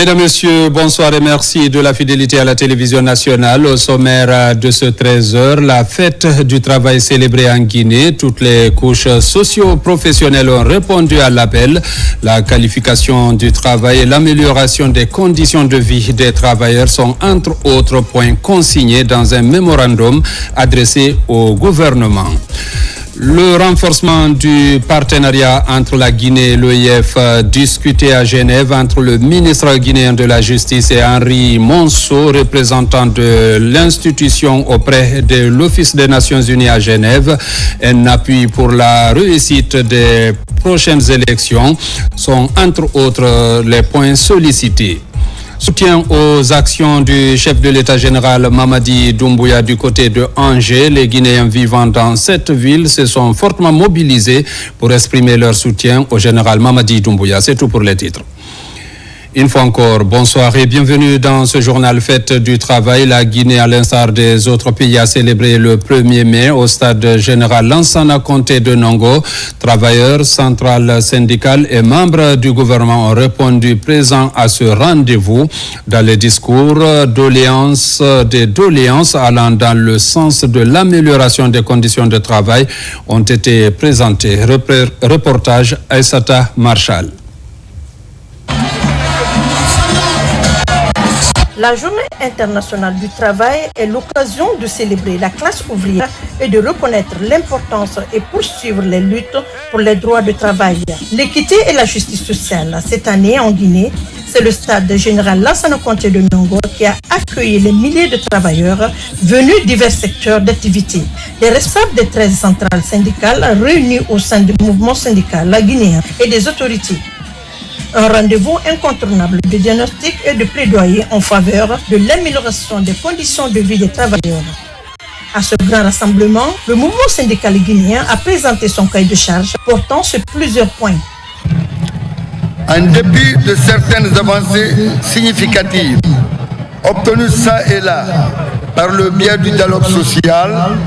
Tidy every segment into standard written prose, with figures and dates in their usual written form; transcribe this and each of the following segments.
Mesdames, Messieurs, bonsoir et merci de la fidélité à la télévision nationale. Au sommaire de ce 13h, la fête du travail célébrée en Guinée. Toutes les couches socio-professionnelles ont répondu à l'appel. La qualification du travail et l'amélioration des conditions de vie des travailleurs sont entre autres points consignés dans un mémorandum adressé au gouvernement. Le renforcement du partenariat entre la Guinée et l'OIF discuté à Genève entre le ministre guinéen de la Justice et Henri Monceau, représentant de l'institution auprès de l'Office des Nations Unies à Genève, un appui pour la réussite des prochaines élections, sont entre autres les points sollicités. Soutien aux actions du chef de l'État général Mamadi Doumbouya du côté de Angers. Les Guinéens vivant dans cette ville se sont fortement mobilisés pour exprimer leur soutien au général Mamadi Doumbouya. C'est tout pour les titres. Une fois encore, bonsoir et bienvenue dans ce journal Fête du Travail. La Guinée, à l'instar des autres pays, a célébré le 1er mai au stade général Lansana Conté de Nongo. Travailleurs, centrales syndicales et membres du gouvernement ont répondu présents à ce rendez-vous. Dans les discours, des doléances allant dans le sens de l'amélioration des conditions de travail ont été présentées. Reportage Aïssata Marshall. La Journée internationale du travail est l'occasion de célébrer la classe ouvrière et de reconnaître l'importance et poursuivre les luttes pour les droits de travail. L'équité et la justice sociale. Cette année en Guinée, c'est le stade général Lansana Conté de Nongo qui a accueilli les milliers de travailleurs venus de divers secteurs d'activité. Les responsables des 13 centrales syndicales réunis au sein du mouvement syndical guinéen et des autorités. Un rendez-vous incontournable de diagnostic et de plaidoyer en faveur de l'amélioration des conditions de vie des travailleurs. À ce grand rassemblement, le mouvement syndical guinéen a présenté son cahier de charge portant sur plusieurs points. En dépit de certaines avancées significatives, obtenues ça et là par le biais du dialogue social,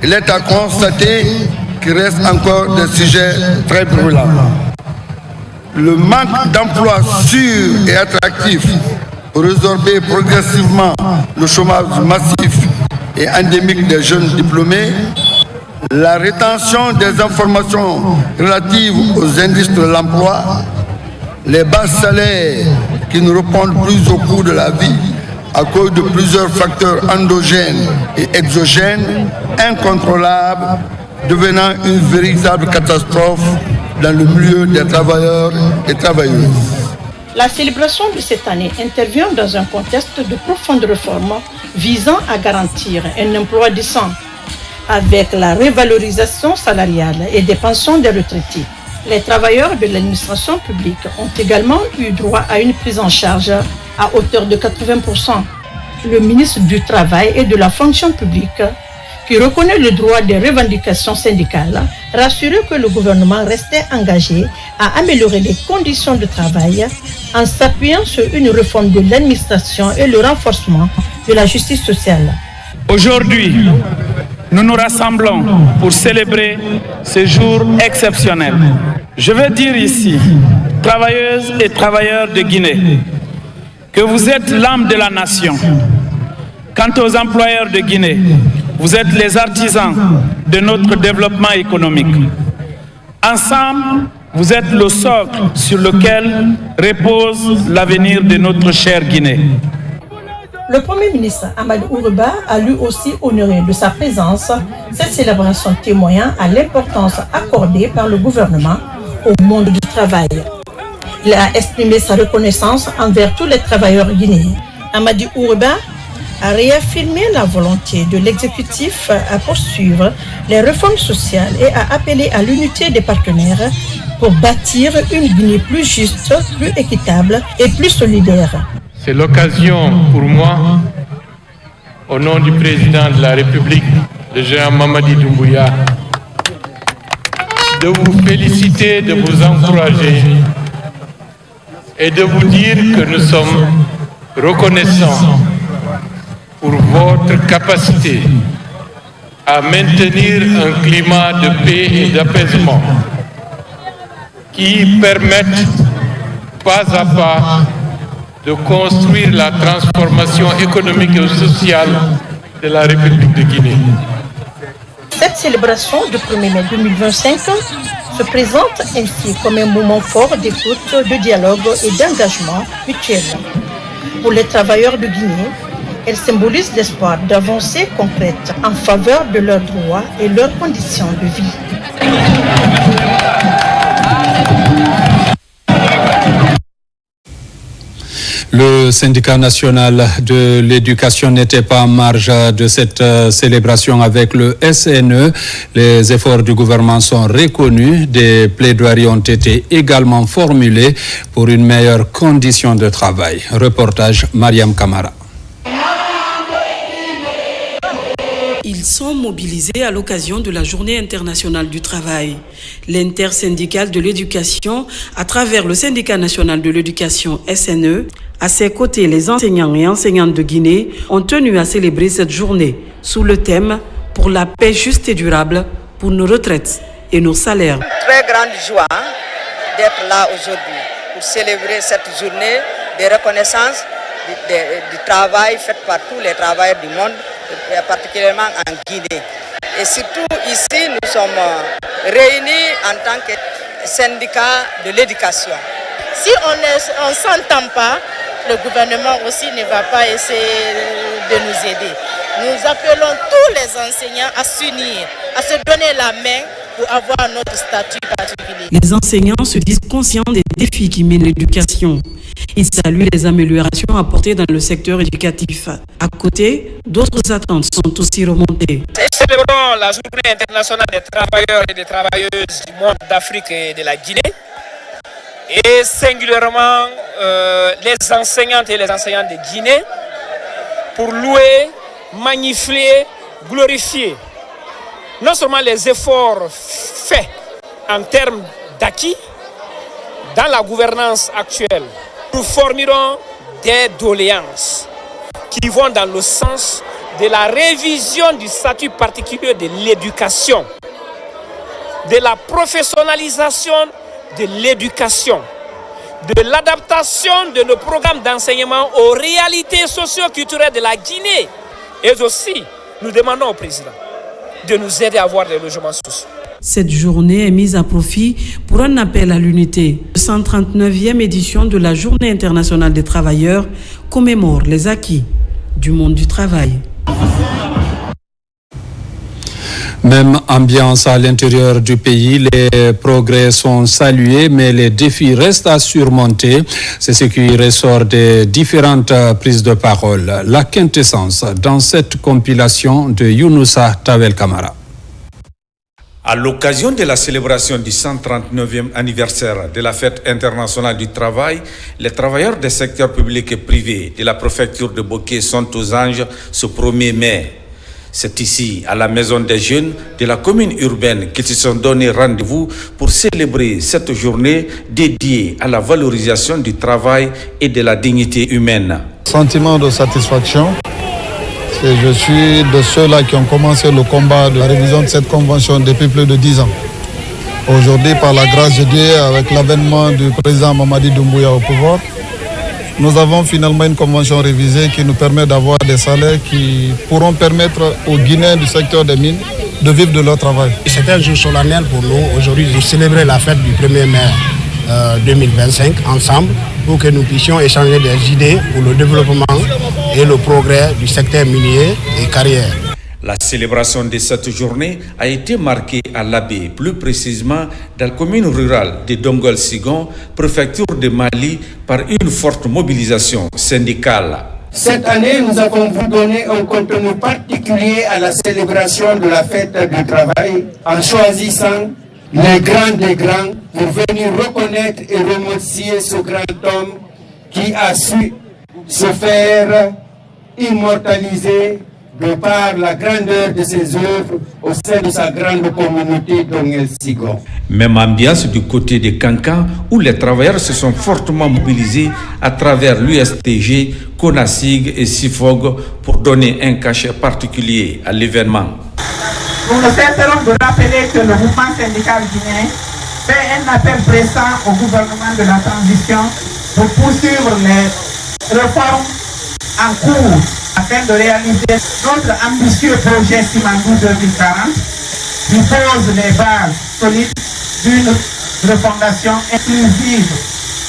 il est à constater qu'il reste encore des sujets très brûlants. Le manque d'emplois sûrs et attractifs pour résorber progressivement le chômage massif et endémique des jeunes diplômés, la rétention des informations relatives aux industries de l'emploi, les bas salaires qui ne répondent plus au coût de la vie à cause de plusieurs facteurs endogènes et exogènes incontrôlables, devenant une véritable catastrophe dans le milieu des travailleurs et travailleuses. La célébration de cette année intervient dans un contexte de profondes réformes visant à garantir un emploi décent, avec la revalorisation salariale et des pensions des retraités. Les travailleurs de l'administration publique ont également eu droit à une prise en charge à hauteur de 80%. Le ministre du Travail et de la fonction publique, qui reconnaît le droit des revendications syndicales, rassurait que le gouvernement restait engagé à améliorer les conditions de travail en s'appuyant sur une réforme de l'administration et le renforcement de la justice sociale. Aujourd'hui, nous nous rassemblons pour célébrer ce jour exceptionnel. Je veux dire ici, travailleuses et travailleurs de Guinée, que vous êtes l'âme de la nation. Quant aux employeurs de Guinée, vous êtes les artisans de notre développement économique. Ensemble, vous êtes le socle sur lequel repose l'avenir de notre chère Guinée. Le Premier ministre Amadou Ourouba a lui aussi honoré de sa présence cette célébration témoignant à l'importance accordée par le gouvernement au monde du travail. Il a exprimé sa reconnaissance envers tous les travailleurs guinéens. Amadou Ourouba a réaffirmé la volonté de l'exécutif à poursuivre les réformes sociales et a appelé à l'unité des partenaires pour bâtir une Guinée plus juste, plus équitable et plus solidaire. C'est l'occasion pour moi, au nom du président de la République, le général Mamadi Doumbouya, de vous féliciter, de vous encourager et de vous dire que nous sommes reconnaissants pour votre capacité à maintenir un climat de paix et d'apaisement qui permettent pas à pas de construire la transformation économique et sociale de la République de Guinée. Cette célébration du 1er mai 2025 se présente ainsi comme un moment fort d'écoute, de dialogue et d'engagement mutuel. Pour les travailleurs de Guinée, elle symbolise l'espoir d'avancées concrètes en faveur de leurs droits et leurs conditions de vie. Le syndicat national de l'éducation n'était pas en marge de cette célébration avec le SNE. Les efforts du gouvernement sont reconnus. Des plaidoiries ont été également formulées pour une meilleure condition de travail. Reportage Mariam Kamara. Ils sont mobilisés à l'occasion de la Journée internationale du travail. L'intersyndicale de l'éducation, à travers le syndicat national de l'éducation SNE, à ses côtés, les enseignants et enseignantes de Guinée ont tenu à célébrer cette journée sous le thème « Pour la paix juste et durable, pour nos retraites et nos salaires ». Très grande joie d'être là aujourd'hui pour célébrer cette journée de reconnaissance du travail fait par tous les travailleurs du monde, particulièrement en Guinée. Et surtout ici, nous sommes réunis en tant que syndicat de l'éducation. Si on ne s'entend pas, le gouvernement aussi ne va pas essayer de nous aider. Nous appelons tous les enseignants à s'unir, à se donner la main pour avoir notre statut particulier. Les enseignants se disent conscients des défis qui mènent l'éducation. Ils saluent les améliorations apportées dans le secteur éducatif. À côté, d'autres attentes sont aussi remontées. Célébrons la Journée internationale des travailleurs et des travailleuses du monde d'Afrique et de la Guinée. Et singulièrement les enseignantes et les enseignants de Guinée pour louer, magnifier, glorifier non seulement les efforts faits en termes d'acquis dans la gouvernance actuelle. Nous formulerons des doléances qui vont dans le sens de la révision du statut particulier de l'éducation, de la professionnalisation de l'éducation, de l'adaptation de nos programmes d'enseignement aux réalités socio-culturelles de la Guinée. Et aussi, nous demandons au président de nous aider à avoir des logements sociaux. Cette journée est mise à profit pour un appel à l'unité. La 139e édition de la Journée internationale des travailleurs commémore les acquis du monde du travail. Même ambiance à l'intérieur du pays, les progrès sont salués, mais les défis restent à surmonter. C'est ce qui ressort des différentes prises de parole. La quintessence dans cette compilation de Younoussa Tawel Kamara. À l'occasion de la célébration du 139e anniversaire de la Fête internationale du travail, les travailleurs des secteurs publics et privés de la préfecture de Boké sont aux anges ce 1er mai. C'est ici, à la Maison des Jeunes de la commune urbaine, qu'ils se sont donné rendez-vous pour célébrer cette journée dédiée à la valorisation du travail et de la dignité humaine. Sentiment de satisfaction. Je suis de ceux-là qui ont commencé le combat de la révision de cette convention depuis plus de 10 ans. Aujourd'hui, par la grâce de Dieu, avec l'avènement du président Mamadi Doumbouya au pouvoir, nous avons finalement une convention révisée qui nous permet d'avoir des salaires qui pourront permettre aux Guinéens du secteur des mines de vivre de leur travail. C'est un jour solennel pour nous aujourd'hui de célébrer la fête du 1er mai 2025 ensemble pour que nous puissions échanger des idées pour le développement et le progrès du secteur minier et carrière. La célébration de cette journée a été marquée à Labé, plus précisément dans la commune rurale de Dongol-Sigon, préfecture de Mali, par une forte mobilisation syndicale. Cette année, nous avons voulu donner un contenu particulier à la célébration de la fête du travail en choisissant les grands des grands pour venir reconnaître et remercier ce grand homme qui a su se faire immortaliser de par la grandeur de ses œuvres au sein de sa grande communauté d'Ongel-Sigon. Même ambiance du côté de Kankan, où les travailleurs se sont fortement mobilisés à travers l'USTG, CONASIG et SIFOG pour donner un cachet particulier à l'événement. Nous nous cesserons de rappeler que le mouvement syndical guinéen fait un appel pressant au gouvernement de la transition pour poursuivre réformes en cours afin de réaliser notre ambitieux projet Simandou 2040 qui pose les bases solides d'une refondation inclusive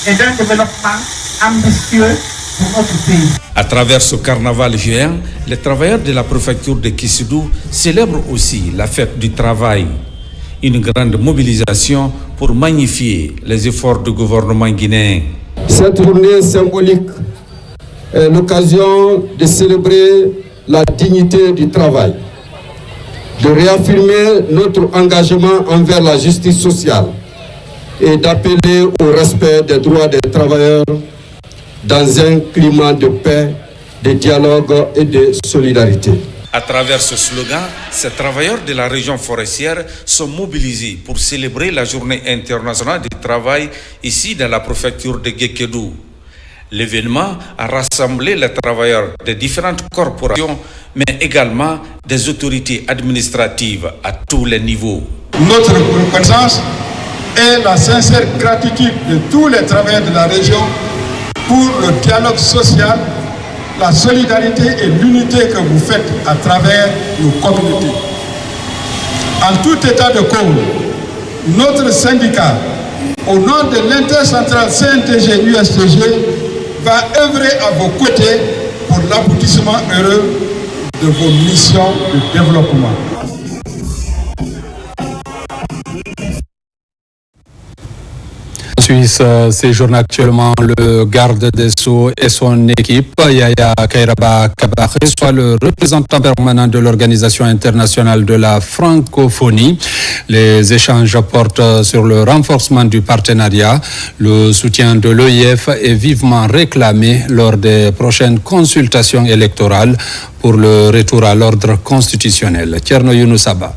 et d'un développement ambitieux pour notre pays. À travers ce carnaval géant, les travailleurs de la préfecture de Kisidou célèbrent aussi la fête du travail. Une grande mobilisation pour magnifier les efforts du gouvernement guinéen. Cette journée symbolique est l'occasion de célébrer la dignité du travail, de réaffirmer notre engagement envers la justice sociale et d'appeler au respect des droits des travailleurs dans un climat de paix, de dialogue et de solidarité. À travers ce slogan, ces travailleurs de la région forestière sont mobilisés pour célébrer la journée internationale du travail ici dans la préfecture de Guékédou. L'événement a rassemblé les travailleurs de différentes corporations, mais également des autorités administratives à tous les niveaux. Notre reconnaissance est la sincère gratitude de tous les travailleurs de la région pour le dialogue social, la solidarité et l'unité que vous faites à travers nos communautés. En tout état de cause, notre syndicat, au nom de l'intercentrale CNTG-USTG, va œuvrer à vos côtés pour l'aboutissement heureux de vos missions de développement. En Suisse séjourne actuellement le garde des Sceaux et son équipe. Yaya Kairaba Kabaré, soit le représentant permanent de l'Organisation internationale de la francophonie. Les échanges portent sur le renforcement du partenariat. Le soutien de l'OIF est vivement réclamé lors des prochaines consultations électorales pour le retour à l'ordre constitutionnel. Tierno Younoussaba.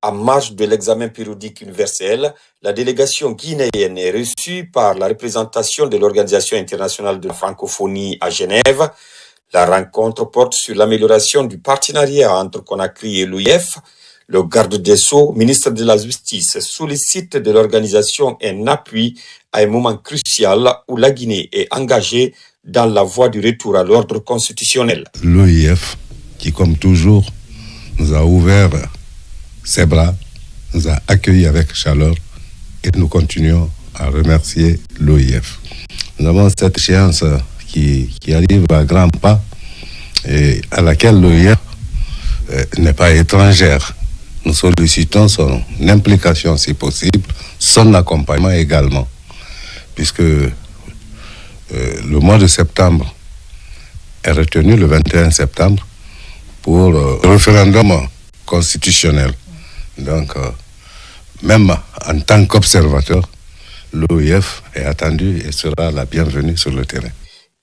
En marge de l'examen périodique universel, la délégation guinéenne est reçue par la représentation de l'Organisation internationale de la francophonie à Genève. La rencontre porte sur l'amélioration du partenariat entre Conakry et l'OIF. Le garde des Sceaux, ministre de la Justice, sollicite de l'organisation un appui à un moment crucial où la Guinée est engagée dans la voie du retour à l'ordre constitutionnel. L'OIF, qui comme toujours nous a ouvert ses bras, nous a accueillis avec chaleur et nous continuons à remercier l'OIF. Nous avons cette échéance qui arrive à grands pas et à laquelle l'OIF n'est pas étrangère. Nous sollicitons son implication si possible, son accompagnement également, puisque le mois de septembre est retenu le 21 septembre pour le référendum constitutionnel. Donc, même en tant qu'observateur, l'OIF est attendu et sera la bienvenue sur le terrain.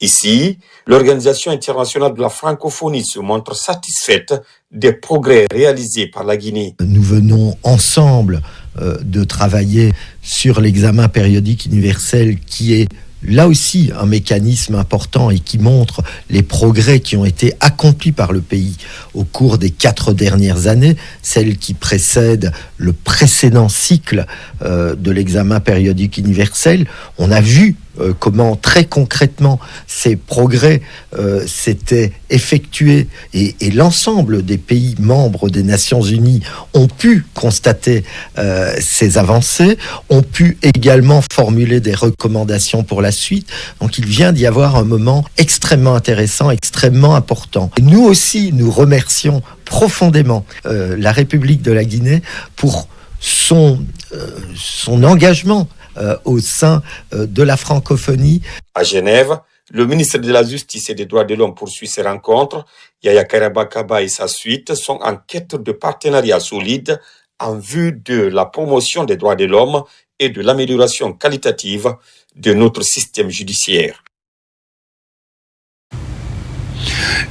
Ici, l'Organisation internationale de la francophonie se montre satisfaite des progrès réalisés par la Guinée. Nous venons ensemble de travailler sur l'examen périodique universel qui est là aussi un mécanisme important et qui montre les progrès qui ont été accomplis par le pays au cours des 4 dernières années, celles qui précèdent le précédent cycle de l'examen périodique universel. On a vu comment très concrètement ces progrès s'étaient effectués et l'ensemble des pays membres des Nations Unies ont pu constater ces avancées, ont pu également formuler des recommandations pour la suite. Donc il vient d'y avoir un moment extrêmement intéressant, extrêmement important. Et nous aussi, nous remercions profondément la République de la Guinée pour son engagement au sein de la francophonie. À Genève, le ministre de la Justice et des Droits de l'Homme poursuit ses rencontres. Yaya Kairaba Kaba et sa suite sont en quête de partenariat solide en vue de la promotion des droits de l'homme et de l'amélioration qualitative de notre système judiciaire.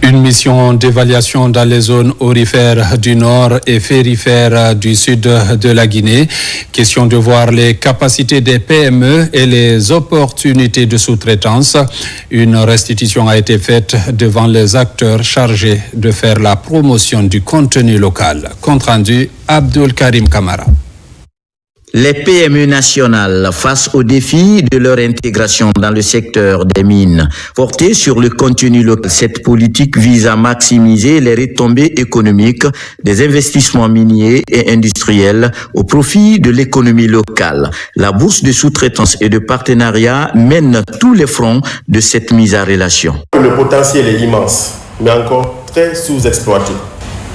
Une mission d'évaluation dans les zones aurifères du nord et ferrifères du sud de la Guinée. Question de voir les capacités des PME et les opportunités de sous-traitance. Une restitution a été faite devant les acteurs chargés de faire la promotion du contenu local. Compte rendu, Abdul Karim Kamara. Les PME nationales face aux défis de leur intégration dans le secteur des mines. Portée sur le contenu local, cette politique vise à maximiser les retombées économiques des investissements miniers et industriels au profit de l'économie locale. La bourse de sous-traitance et de partenariat mène tous les fronts de cette mise en relation. Le potentiel est immense, mais encore très sous-exploité.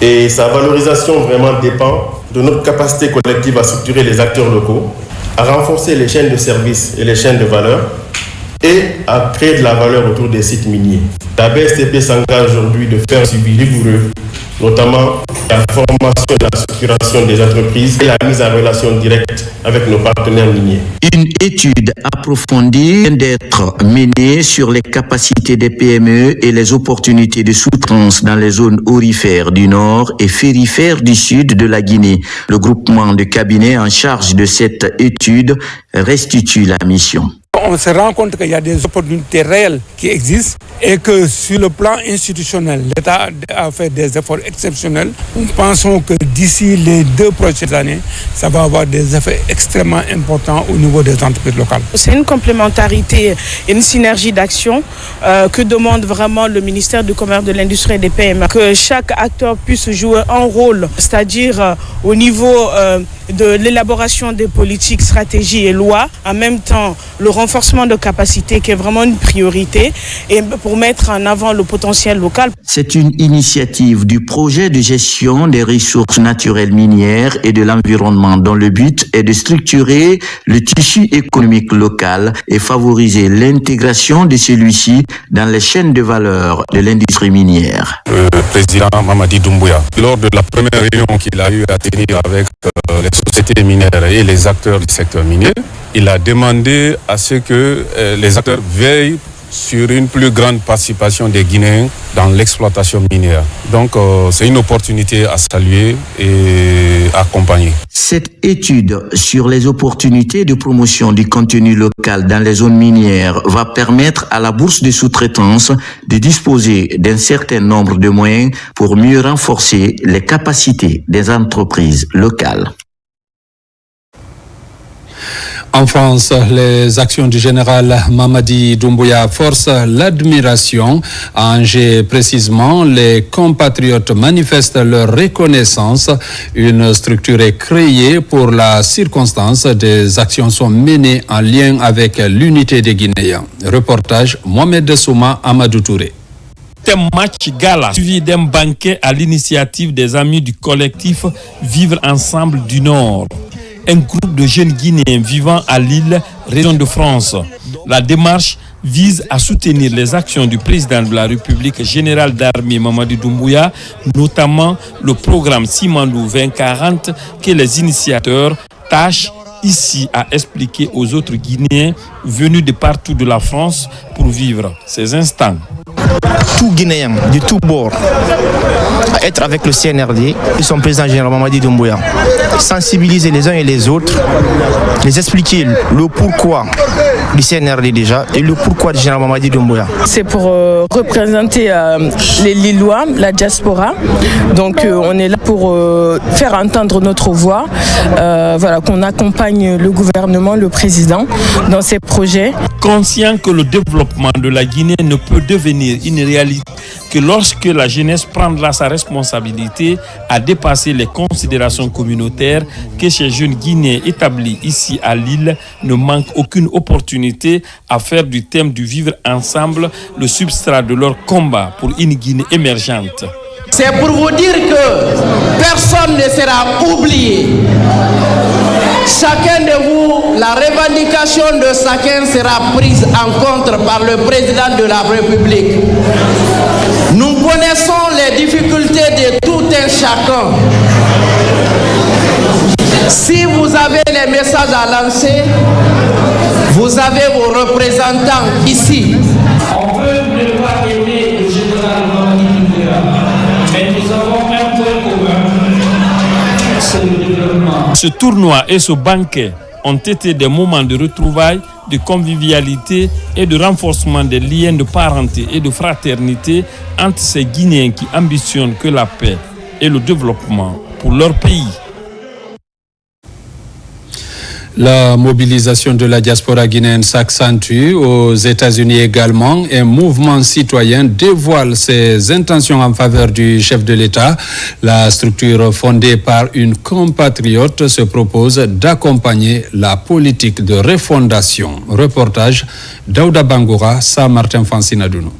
Et sa valorisation vraiment dépend de notre capacité collective à structurer les acteurs locaux, à renforcer les chaînes de services et les chaînes de valeur et à créer de la valeur autour des sites miniers. La BSTP s'engage aujourd'hui de faire un suivi rigoureux, notamment la formation et la structuration des entreprises et la mise en relation directe avec nos partenaires miniers. Une étude approfondie vient d'être menée sur les capacités des PME et les opportunités de sous-traitance dans les zones aurifères du Nord et ferrifères du Sud de la Guinée. Le groupement de cabinets en charge de cette étude restitue la mission. On se rend compte qu'il y a des opportunités réelles qui existent et que sur le plan institutionnel, l'État a fait des efforts exceptionnels. Nous pensons que d'ici les 2 prochaines années, ça va avoir des effets extrêmement importants au niveau des entreprises locales. C'est une complémentarité et une synergie d'action que demande vraiment le ministère du Commerce, de l'Industrie et des PME. Que chaque acteur puisse jouer un rôle, c'est-à-dire au niveau de l'élaboration des politiques, stratégies et lois, en même temps le renforcement de capacités qui est vraiment une priorité et pour mettre en avant le potentiel local. C'est une initiative du projet de gestion des ressources naturelles minières et de l'environnement dont le but est de structurer le tissu économique local et favoriser l'intégration de celui-ci dans les chaînes de valeur de l'industrie minière. Le président Mamadi Doumbouya, lors de la première réunion qu'il a eu à tenir avec les sociétés minières et les acteurs du secteur minier, il a demandé à ce que les acteurs veillent sur une plus grande participation des Guinéens dans l'exploitation minière. Donc c'est une opportunité à saluer et accompagner. Cette étude sur les opportunités de promotion du contenu local dans les zones minières va permettre à la bourse de sous-traitance de disposer d'un certain nombre de moyens pour mieux renforcer les capacités des entreprises locales. En France, les actions du général Mamadi Doumbouya forcent l'admiration. À Angers, précisément, les compatriotes manifestent leur reconnaissance. Une structure est créée pour la circonstance. Des actions sont menées en lien avec l'unité des Guinéens. Reportage Mohamed Souma, Amadou Touré. Un match gala suivi d'un banquet à l'initiative des amis du collectif Vivre Ensemble du Nord. Un groupe de jeunes Guinéens vivant à Lille, région de France. La démarche vise à soutenir les actions du président de la République, général d'armée Mamadi Doumbouya, notamment le programme Simandou 2040 que les initiateurs tâchent ici à expliquer aux autres Guinéens venus de partout de la France pour vivre ces instants. Tout Guinéen, de tout bord, à être avec le CNRD et son président général Mamadi Doumbouya. Sensibiliser les uns et les autres, les expliquer le pourquoi du CNRD déjà et le pourquoi du général Mamadi Doumbouya. C'est pour représenter les Lillois, la diaspora. Donc on est là pour faire entendre notre voix, qu'on accompagne le gouvernement, le président dans ses projets. Conscient que le développement de la Guinée ne peut devenir une réalité que lorsque la jeunesse prendra sa responsabilité à dépasser les considérations communautaires, que ces jeunes Guinéens établis ici à Lille ne manquent aucune opportunité à faire du thème du vivre ensemble le substrat de leur combat pour une Guinée émergente. C'est pour vous dire que personne ne sera oublié. Chacun de vous, la revendication de chacun sera prise en compte par le président de la République. Nous connaissons les difficultés de tout un chacun. Si vous avez les messages à lancer, vous avez vos représentants ici. On peut ne pas aimer le général Mamadi Doumbouya, mais nous avons un point commun, c'est le développement. Ce tournoi et ce banquet ont été des moments de retrouvailles, de convivialité et de renforcement des liens de parenté et de fraternité entre ces Guinéens qui ambitionnent que la paix et le développement pour leur pays. La mobilisation de la diaspora guinéenne s'accentue. Aux États-Unis également, un mouvement citoyen dévoile ses intentions en faveur du chef de l'État. La structure fondée par une compatriote se propose d'accompagner la politique de refondation. Reportage Daouda Bangoura, Saint-Martin Fancinadounou.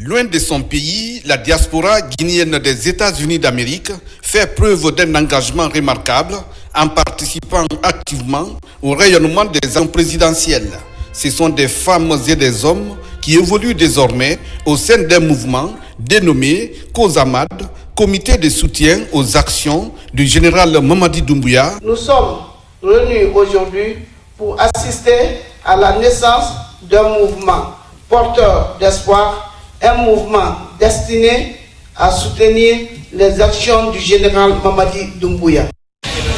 Loin de son pays, la diaspora guinéenne des États-Unis d'Amérique fait preuve d'un engagement remarquable en participant activement au rayonnement des élections présidentielles. Ce sont des femmes et des hommes qui évoluent désormais au sein d'un mouvement dénommé COSAMAD, Comité de soutien aux actions du général Mamadi Doumbouya. Nous sommes réunis aujourd'hui pour assister à la naissance d'un mouvement porteur d'espoir, un mouvement destiné à soutenir les actions du général Mamadi Doumbouya.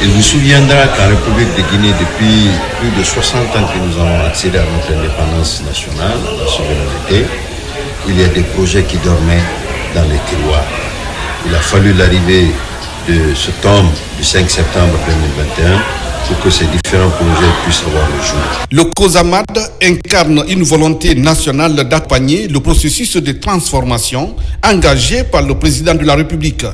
Il vous souviendra qu'en République de Guinée, depuis plus de 60 ans que nous avons accédé à notre indépendance nationale, à la souveraineté, il y a des projets qui dormaient dans les tiroirs. Il a fallu l'arrivée de ce tome du 5 septembre 2021 pour que ces différents projets puissent avoir le jour. Le COSAMAD incarne une volonté nationale d'accompagner le processus de transformation engagé par le président de la République.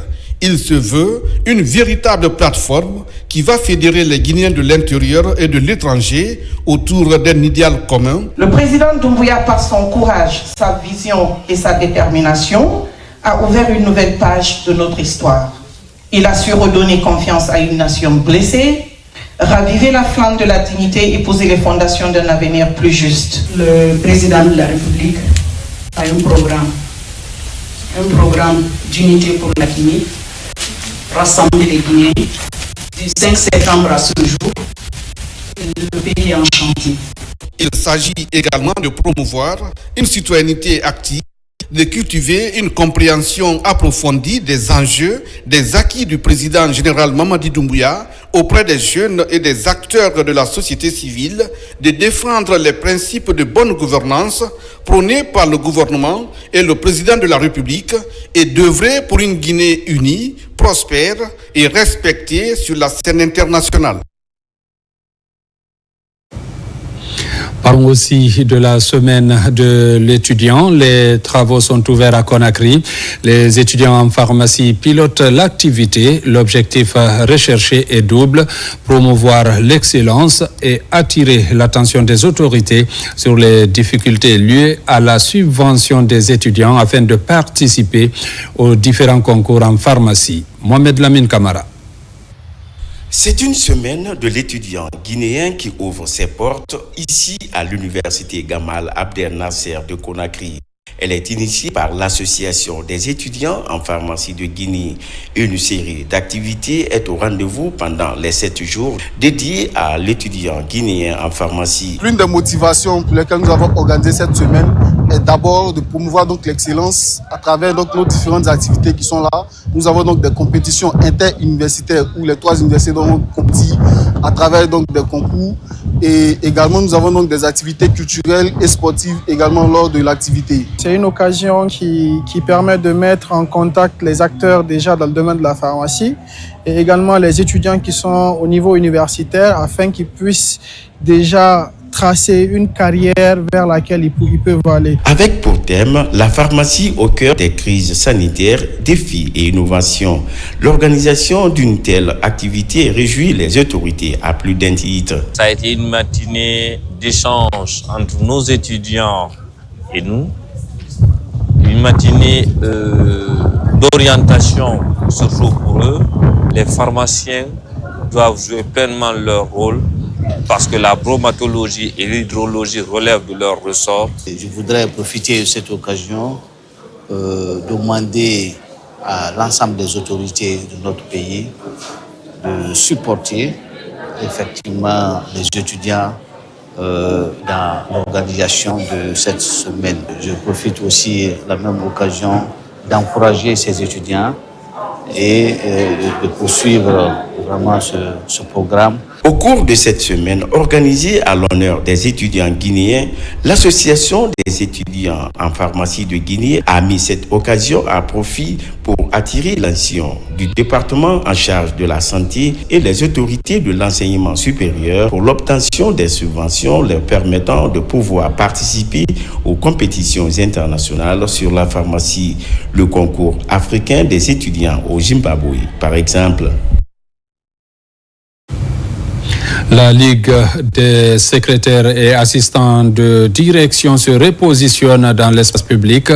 Il se veut une véritable plateforme qui va fédérer les Guinéens de l'intérieur et de l'étranger autour d'un idéal commun. Le président Doumbouya, par son courage, sa vision et sa détermination, a ouvert une nouvelle page de notre histoire. Il a su redonner confiance à une nation blessée, raviver la flamme de la dignité et poser les fondations d'un avenir plus juste. Le président de la République a un programme d'unité pour la Guinée, rassembler les Guinéens. Du 5 septembre à ce jour, le pays est en chantier. Il s'agit également de promouvoir une citoyenneté active, de cultiver une compréhension approfondie des enjeux, des acquis du président général Mamadi Doumbouya auprès des jeunes et des acteurs de la société civile, de défendre les principes de bonne gouvernance prônés par le gouvernement et le président de la République et d'œuvrer pour une Guinée unie, prospère et respectée sur la scène internationale. Parlons aussi de la semaine de l'étudiant. Les travaux sont ouverts à Conakry. Les étudiants en pharmacie pilotent l'activité. L'objectif recherché est double: promouvoir l'excellence et attirer l'attention des autorités sur les difficultés liées à la subvention des étudiants afin de participer aux différents concours en pharmacie. Mohamed Lamine Kamara. C'est une semaine de l'étudiant guinéen qui ouvre ses portes ici à l'université Gamal Abdel Nasser de Conakry. Elle est initiée par l'association des étudiants en pharmacie de Guinée. Une série d'activités est au rendez-vous pendant les 7 jours dédiés à l'étudiant guinéen en pharmacie. L'une des motivations pour lesquelles nous avons organisé cette semaine est d'abord de promouvoir donc l'excellence à travers donc nos différentes activités qui sont là. Nous avons donc des compétitions interuniversitaires où les 3 universités donc compétissent à travers donc des concours, et également nous avons donc des activités culturelles et sportives également lors de l'activité. C'est une occasion qui permet de mettre en contact les acteurs déjà dans le domaine de la pharmacie et également les étudiants qui sont au niveau universitaire afin qu'ils puissent déjà tracer une carrière vers laquelle ils peuvent aller. Avec pour thème la pharmacie au cœur des crises sanitaires, défis et innovations. L'organisation d'une telle activité réjouit les autorités à plus d'un titre. Ça a été une matinée d'échange entre nos étudiants et nous. Une matinée d'orientation, surtout pour eux. Les pharmaciens doivent jouer pleinement leur rôle parce que la bromatologie et l'hydrologie relèvent de leur ressort. Je voudrais profiter de cette occasion demander à l'ensemble des autorités de notre pays de supporter effectivement les étudiants dans l'organisation de cette semaine. Je profite aussi de la même occasion d'encourager ces étudiants et de poursuivre vraiment ce programme. Au cours de cette semaine organisée à l'honneur des étudiants guinéens, l'Association des étudiants en pharmacie de Guinée a mis cette occasion à profit pour attirer l'attention du département en charge de la santé et les autorités de l'enseignement supérieur pour l'obtention des subventions leur permettant de pouvoir participer aux compétitions internationales sur la pharmacie, le concours africain des étudiants au Zimbabwe, par exemple. La Ligue des secrétaires et assistants de direction se repositionne dans l'espace public.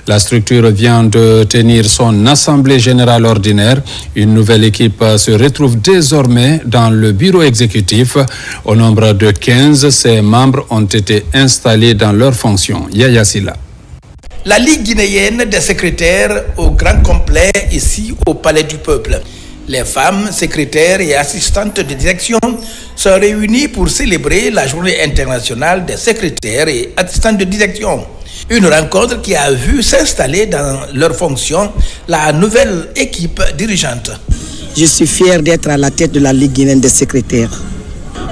La structure vient de tenir son assemblée générale ordinaire. Une nouvelle équipe se retrouve désormais dans le bureau exécutif. Au nombre de 15, ses membres ont été installés dans leurs fonctions. Yaya Silla. La Ligue guinéenne des secrétaires au grand complet ici au Palais du Peuple. Les femmes secrétaires et assistantes de direction sont réunies pour célébrer la journée internationale des secrétaires et assistants de direction. Une rencontre qui a vu s'installer dans leurs fonctions la nouvelle équipe dirigeante. Je suis fier d'être à la tête de la Ligue guinéenne des secrétaires.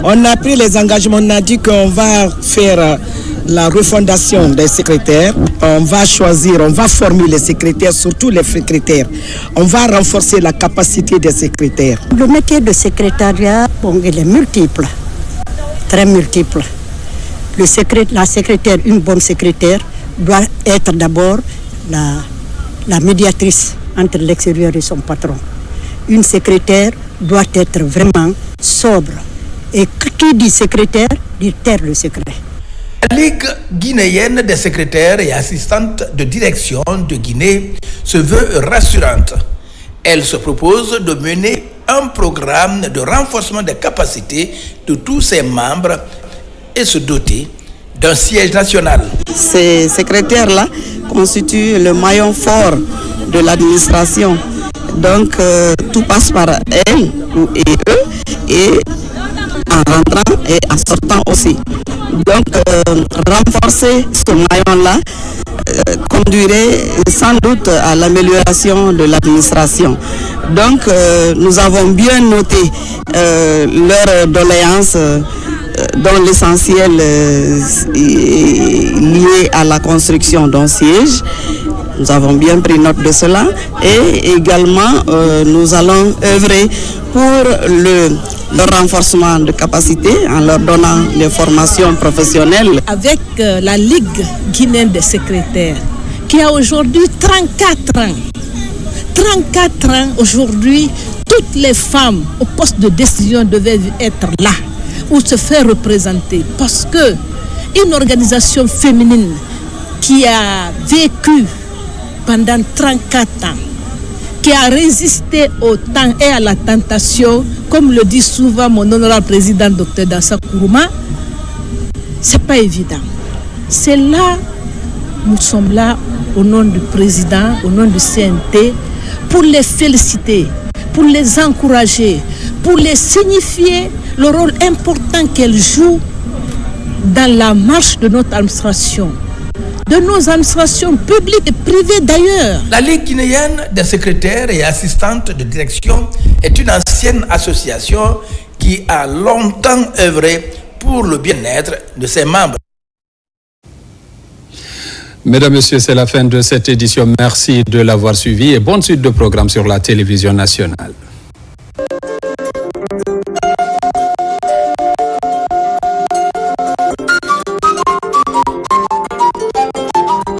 On a pris les engagements, on a dit qu'on va faire la refondation des secrétaires. On va choisir, on va former les secrétaires, surtout les secrétaires. On va renforcer la capacité des secrétaires. Le métier de secrétariat, bon, il est multiple, très multiple. La secrétaire, une bonne secrétaire, doit être d'abord la médiatrice entre l'extérieur et son patron. Une secrétaire doit être vraiment sobre. Et qui dit secrétaire, dit taire le secret. La Ligue guinéenne des secrétaires et assistantes de direction de Guinée se veut rassurante. Elle se propose de mener un programme de renforcement des capacités de tous ses membres et se doter d'un siège national. Ces secrétaires-là constituent le maillon fort de l'administration. Donc tout passe par elles et eux, et en rentrant et en sortant aussi. Donc renforcer ce maillon-là conduirait sans doute à l'amélioration de l'administration. Donc nous avons bien noté leurs doléances dont l'essentiel est lié à la construction d'un siège. Nous avons bien pris note de cela et également nous allons œuvrer pour le renforcement de capacité en leur donnant des formations professionnelles. Avec la Ligue guinéenne des secrétaires qui a aujourd'hui 34 ans. 34 ans aujourd'hui, toutes les femmes au poste de décision devaient être là ou se faire représenter parce que une organisation féminine qui a vécu pendant 34 ans, qui a résisté au temps et à la tentation, comme le dit souvent mon honorable président Dr Dansa Kourouma, c'est pas évident. C'est là, nous sommes là au nom du président, au nom du CNT, pour les féliciter, pour les encourager, pour les signifier le rôle important qu'elles jouent dans la marche de notre administration, de nos administrations publiques et privées d'ailleurs. La Ligue guinéenne des secrétaires et assistantes de direction est une ancienne association qui a longtemps œuvré pour le bien-être de ses membres. Mesdames, Messieurs, c'est la fin de cette édition. Merci de l'avoir suivi et bonne suite de programme sur la télévision nationale.